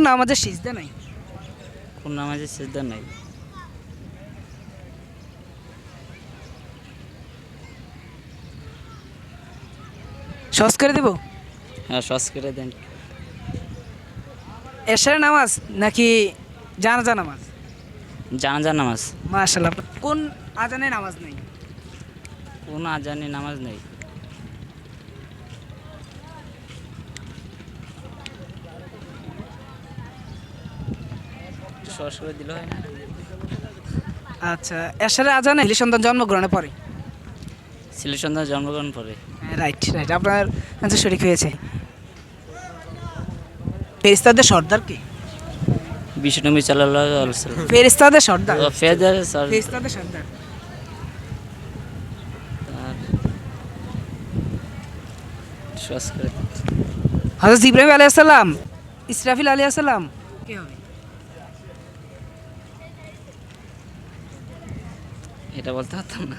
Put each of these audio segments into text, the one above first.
নামাজে সিজদা নাই? কোন নামাজে সিজদা নাই? সহজ করে দেব। হ্যাঁ, সহজ করে দেন। এশার নামাজ নাকি জানাজা নামাজ? জানাজা নামাজ। মাশাআল্লাহ। কোন আজানে নামাজ নেই? কোন আজানে নামাজ নেই? সহজ করে দিলে হয় না? আচ্ছা, এশার আজানে ছেলে সন্তান জন্মগ্রহণে পড়ে। ছেলে সন্তান জন্মগ্রহণ করে। হ্যাঁ, রাইট রাইট, আপনার আনসার সঠিক হয়েছে। ফেরেশতাদের সর্দার কে? বিষ্ণু সাল্লাল্লাহু আলাইহি ওয়াসাল্লাম। ফেরেশতাদের সর্দার। ফেরেশতাদের ফেরেশতাদের সর্দার। সহজ করে দিন। হযরত ইব্রাহিম আলাইহিস সালাম, ইসরাফিল আলাইহিস সালাম কে হবে? এটা বলতে পারতাম না।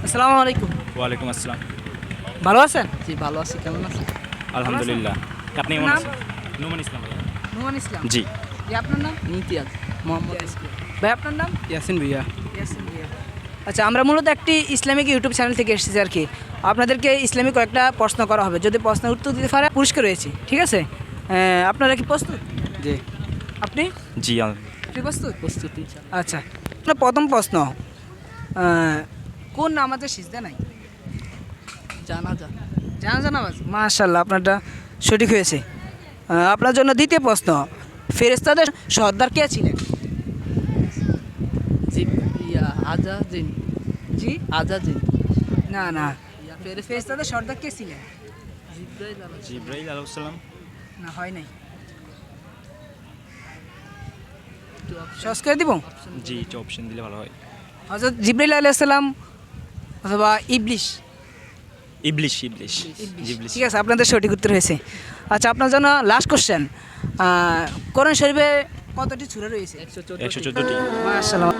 আসসালামু আলাইকুম। ওয়ালাইকুম আসসালাম। ভালো আছেন? জি, ভালো আছি। কেমন আছেন? আলহামদুলিল্লাহ। আপনি কেমন নাম? আছেন? নুমান ইসলাম ভাইয়া। নোমান ইসলাম। জি। জি, আপনার নাম? ইমতিয়াজ মোহাম্মদ। ভাই, আপনার নাম? ইয়াসিন ভাইয়া। ইয়াসিন ভাইয়া। আচ্ছা, আমরা মূলত একটি ইসলামিক ইউটিউব চ্যানেল থেকে এসেছি আর কি। আপনাদেরকে ইসলামিক কয়েকটা প্রশ্ন করা হবে, যদি প্রশ্নের উত্তর দিতে পারে পুরস্কার রয়েছে, ঠিক আছে? আপনারা কি প্রস্তুত? জি। আপনি জি কি প্রস্তুত? প্রস্তুতি। আচ্ছা, আপনার প্রথম প্রশ্ন, কোন নামাজে সিজদা নাই? জানাজা। জানাজা নামাজ। মাশাআল্লাহ, আপনারটা সঠিক হয়েছে। আপনার জন্য দ্বিতীয় প্রশ্ন, ফেরেশতাদের সর্দার কে ছিলেন? আজাজিন। জি, আজাজিন। না না, ফেরেশতাদের সর্দার কে ছিলেন? জিব্রাইল আলাইহিস সালাম। না, হয় নাই। সহজ করে দিব। জি, এটা অপশন দিলে ভালো হয়। হযরত জিবরাইল আলাইহিস সালাম অথবা ইবলিশ। ইবলিশ ইবলিশ। ইবলিশ। ঠিক আছে, আপনাদের সঠিক উত্তর হয়েছে। আচ্ছা, আপনার জন্য লাস্ট কোশ্চেন, কোরআন শরীফে কতটি সূরা রয়েছে? 114টি। মাশাআল্লাহ।